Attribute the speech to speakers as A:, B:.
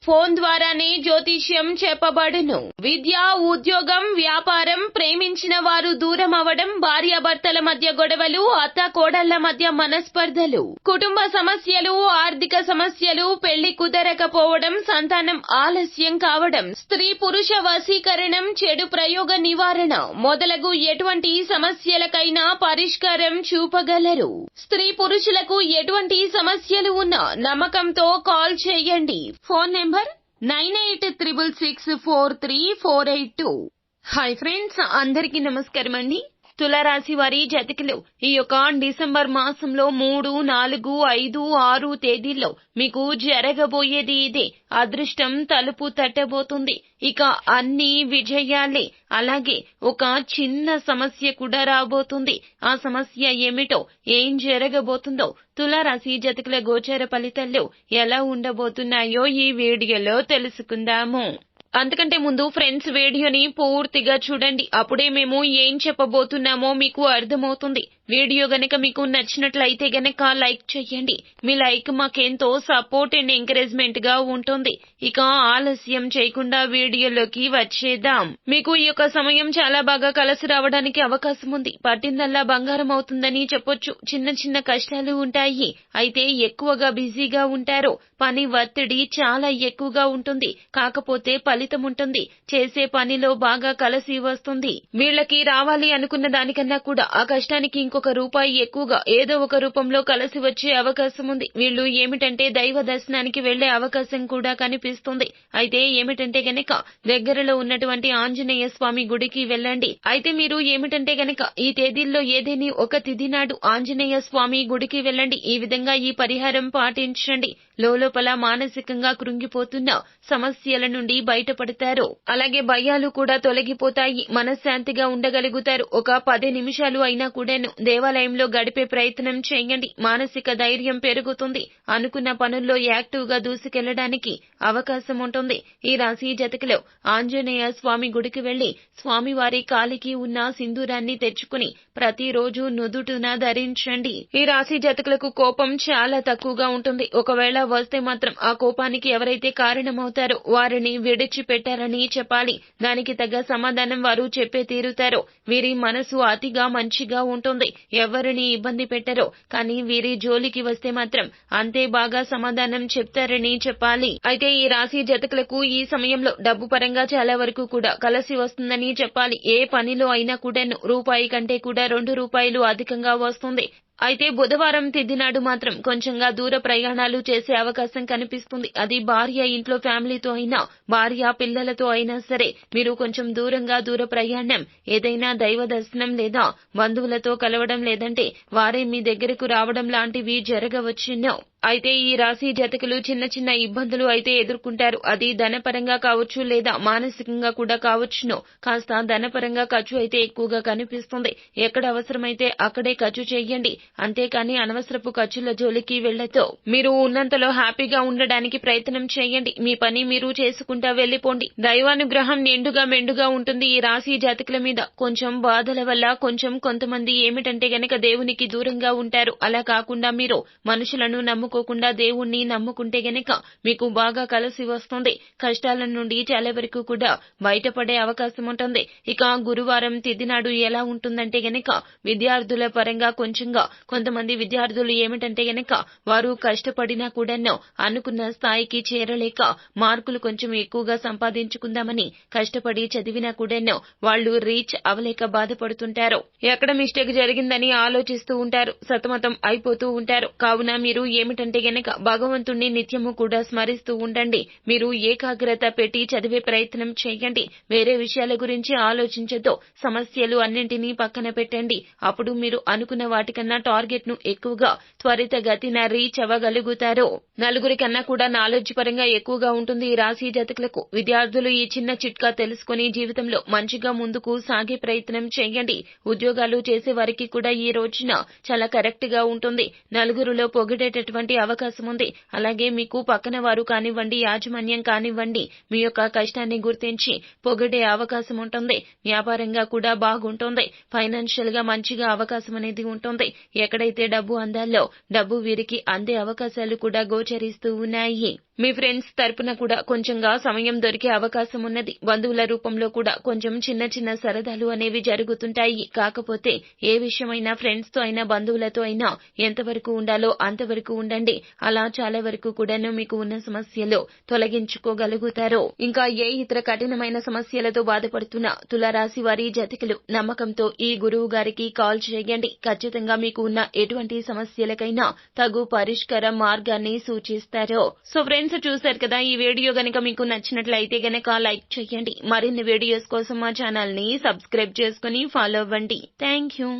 A: Phone ద్వారానే జ్యోతిష్యం చెప్పబడును. విద్య, ఉద్యోగం, వ్యాపారం, ప్రేమించిన వారు దూరం అవడం, భార్యాభర్తల మధ్య గొడవలు, అత్త కోడళ్ల మధ్య మనస్పర్ధలు, కుటుంబ సమస్యలు, ఆర్థిక సమస్యలు, పెళ్లి కుదరకపోవడం, సంతానం ఆలస్యం కావడం, స్త్రీ పురుష వశీకరణం, చెడు ప్రయోగ నివారణ మొదలగు ఎటువంటి సమస్యలకైనా పరిష్కారం చూపగలరు. స్త్రీ పురుషులకు ఎటువంటి సమస్యలు ఉన్నా నమ్మకంతో కాల్ చేయండి. Phone number 9866643482. హాయ్ ఫ్రెండ్స్, అందరికీ నమస్కారం అండి. తులారాశి వారి జాతకులు ఈ యొక్క డిసెంబర్ మాసంలో 3, 4, 5, 6 తేదీల్లో మీకు జరగబోయేది ఇదే. అదృష్టం తలుపు తట్టబోతుంది. ఇక అన్ని విజయాలే. అలాగే ఒక చిన్న సమస్య కూడా రాబోతుంది. ఆ సమస్య ఏమిటో, ఏం జరగబోతుందో, తులారాశి జాతకుల గోచార ఫలితాల్లో ఎలా ఉండబోతున్నాయో ఈ వీడియోలో తెలుసుకుందాము. అంతకంటే ముందు ఫ్రెండ్స్, వీడియోని పూర్తిగా చూడండి. అప్పుడే మేము ఏం చెప్పబోతున్నామో మీకు అర్థమవుతుంది. వీడియో గనక మీకు నచ్చినట్లయితే గనక లైక్ చేయండి. మీ లైక్ మాకెంతో సపోర్ట్ అండ్ ఎంకరేజ్మెంట్ గా ఉంటుంది. ఇక ఆలస్యం చేయకుండా వీడియోలోకి వచ్చేద్దాం. మీకు ఈ యొక్క సమయం చాలా బాగా కలిసి రావడానికి అవకాశం ఉంది. పట్టిందల్లా బంగారం అవుతుందని చెప్పొచ్చు. చిన్న చిన్న కష్టాలు ఉంటాయి, అయితే ఎక్కువగా బిజీగా ఉంటారు. పని ఒత్తిడి చాలా ఎక్కువగా ఉంటుంది. కాకపోతే ఫలితం ఉంటుంది. చేసే పనిలో బాగా కలిసి వస్తుంది. వీళ్ళకి రావాలి అనుకున్న దానికన్నా కూడా ఆ కష్టానికి ఇంకొక రూపాయి ఎక్కువగా ఏదో ఒక రూపంలో కలిసి వచ్చే అవకాశం ఉంది. వీళ్ళు ఏమిటంటే దైవ దర్శనానికి వెళ్లే అవకాశం కూడా కనిపిస్తుంది. అయితే ఏమిటంటే గనక దగ్గరలో ఉన్నటువంటి ఆంజనేయ స్వామి గుడికి వెళ్ళండి. అయితే మీరు ఏమిటంటే గనక ఈ తేదీల్లో ఏదేని ఒక తిథి నాడు ఆంజనేయ స్వామి గుడికి వెళ్ళండి. ఈ విధంగా ఈ పరిహారం పాటించండి. లోపల మానసికంగా కృంగిపోతున్న సమస్యల నుండి బయటపడతారు. అలాగే భయాలు కూడా తొలగిపోతాయి. మనశ్శాంతిగా ఉండగలుగుతారు. ఒక 10 నిమిషాలు అయినా కూడాను దేవాలయంలో గడిపే ప్రయత్నం చేయండి. మానసిక ధైర్యం పెరుగుతుంది. అనుకున్న పనుల్లో యాక్టివ్ గా దూసుకెళ్లడానికి అవకాశం ఉంటుంది. ఈ రాశి జాతకులు ఆంజనేయ స్వామి గుడికి వెళ్లి స్వామివారి కాలికి ఉన్న సింధూరాన్ని తెచ్చుకుని ప్రతిరోజు నుదుటున ధరించండి. ఈ రాశి జాతకులకు కోపం చాలా తక్కువగా ఉంటుంది. ఒకవేళ వస్తే మాత్రం ఆ కోపానికి ఎవరైతే కారణమవుతారో వారిని విడిచిపెట్టారని చెప్పాలి. దానికి తగ్గ సమాధానం వారు చెప్పే తీరుతారో. వీరి మనసు అతిగా మంచిగా ఉంటుంది. ఎవరిని ఇబ్బంది పెట్టరో. కానీ వీరి జోలికి వస్తే మాత్రం అంతే బాగా సమాధానం చెప్తారని చెప్పాలి. అయితే ఈ రాశి జాతకులకు ఈ సమయంలో డబ్బు పరంగా చాలా వరకు కూడా కలిసి వస్తుందని చెప్పాలి. ఏ పనిలో అయినా కూడాను రూపాయి కంటే కూడా 2 రూపాయలు అధికంగా వస్తుంది. అయితే బుధవారం తిథి నాడు మాత్రం కొంచెంగా దూర ప్రయాణాలు చేసే అవకాశం కనిపిస్తుంది. అది భార్య ఇంట్లో ఫ్యామిలీతో అయినా, భార్య పిల్లలతో అయినా సరే మీరు కొంచెం దూర ప్రయాణం, ఏదైనా దైవ దర్శనం లేదా బంధువులతో కలవడం, లేదంటే వారే మీ దగ్గరకు రావడం లాంటివి జరగవచ్చును. అయితే ఈ రాశి జాతకులు చిన్న చిన్న ఇబ్బందులు అయితే ఎదుర్కొంటారు. అది ధనపరంగా కావచ్చు లేదా మానసికంగా కూడా కావచ్చును. కాస్త ధనపరంగా ఖర్చు అయితే ఎక్కువగా కనిపిస్తుంది. ఎక్కడ అవసరమైతే అక్కడే ఖర్చు చేయండి. అంతేకాని అనవసరపు ఖర్చుల జోలికి వెళ్లొద్దు. మీరు ఉన్నంతలో హ్యాపీగా ఉండడానికి ప్రయత్నం చేయండి. మీ పని మీరు చేసుకుంటా వెళ్లిపోండి. దైవానుగ్రహం నిండుగా మెండుగా ఉంటుంది ఈ రాశి జాతకుల మీద. కొంచెం బాధల వల్ల కొంతమంది ఏమిటంటే గనక దేవునికి దూరంగా ఉంటారు. అలా కాకుండా మీరు మనుషులను నమ్ముకోకుండా దేవుణ్ణి నమ్ముకుంటే గనక మీకు బాగా కలిసి వస్తుంది. కష్టాల నుండి చాలా వరకు కూడా బయటపడే అవకాశం ఉంటుంది. ఇక గురువారం తిథి నాడు ఎలా ఉంటుందంటే గనక విద్యార్థుల పరంగా కొంతమంది విద్యార్థులు ఏమిటంటే గనక వారు కష్టపడినా కూడాను అనుకున్న స్థాయికి చేరలేక మార్కులు కొంచెం ఎక్కువగా సంపాదించుకుందామని కష్టపడి చదివినా కూడాను వాళ్ళు రీచ్ అవలేక బాధపడుతుంటారు. ఎక్కడ మిస్టేక్ జరిగిందని ఆలోచిస్తూ ఉంటారు. సతమతం అయిపోతూ ఉంటారు. కావున మీరు ఏమిటంటే గనక భగవంతుణ్ణి నిత్యము కూడా స్మరిస్తూ ఉండండి. మీరు ఏకాగ్రత పెట్టి చదివే ప్రయత్నం చేయండి. వేరే విషయాల గురించి ఆలోచించొద్దు. సమస్యలు అన్నింటినీ పక్కన పెట్టండి. అప్పుడు మీరు అనుకున్న వాటికన్నా టార్గెట్ ను ఎక్కువగా త్వరితగతిన రీచ్ అవ్వగలుగుతారు. నలుగురి కన్నా కూడా నాలెడ్జ్ పరంగా ఎక్కువగా ఉంటుంది ఈ రాశి జాతకులకు. విద్యార్థులు ఈ చిన్న చిట్కా తెలుసుకుని జీవితంలో మంచిగా ముందుకు సాగే ప్రయత్నం చేయండి. ఉద్యోగాలు చేసే వారికి కూడా ఈ రోజున చాలా కరెక్ట్ గా ఉంటుంది. నలుగురిలో పొగిడేటటువంటి అవకాశం ఉంది. అలాగే మీకు పక్కన వారు కానివ్వండి, యాజమాన్యం కానివ్వండి, మీ యొక్క కష్టాన్ని గుర్తించి పొగిడే అవకాశం ఉంటుంది. వ్యాపారంగా కూడా బాగుంటుంది. ఫైనాన్షియల్ గా మంచిగా అవకాశం అనేది ఉంటుంది. ఎక్కడైతే డబ్బు అందాలో డబ్బు వీరికి అందే అవకాశాలు కూడా గోచరిస్తూ ఉన్నాయి. మీ ఫ్రెండ్స్ తరపున కూడా కొంచెంగా సమయం దొరికే అవకాశం ఉన్నది. బంధువుల రూపంలో కూడా కొంచెం చిన్న చిన్న సరదాలు అనేవి జరుగుతుంటాయి. కాకపోతే ఏ విషయమైనా ఫ్రెండ్స్ తో అయినా బంధువులతో అయినా ఎంతవరకు ఉండాలో అంతవరకు ఉండండి. అలా చాలా వరకు కూడాను మీకు ఉన్న సమస్యలు తొలగించుకోగలుగుతారు. ఇంకా ఏ ఇతర కఠినమైన సమస్యలతో బాధపడుతున్న తులారాశి వారి జాతకులు నమ్మకంతో ఈ గురువు గారికి కాల్ చేయండి. ఖచ్చితంగా మీకు ఉన్న ఎటువంటి సమస్యలకైనా తగు పరిష్కార మార్గాన్ని సూచిస్తారు. సో ఫ్రెండ్స్, చూశారు కదా, ఈ వీడియో గనుక మీకు నచ్చినట్లయితే గనక లైక్ చేయండి. మరిన్ని వీడియోస్ కోసం మా ఛానల్ ని సబ్స్క్రైబ్ చేసుకుని ఫాలో అవ్వండి. Thank you.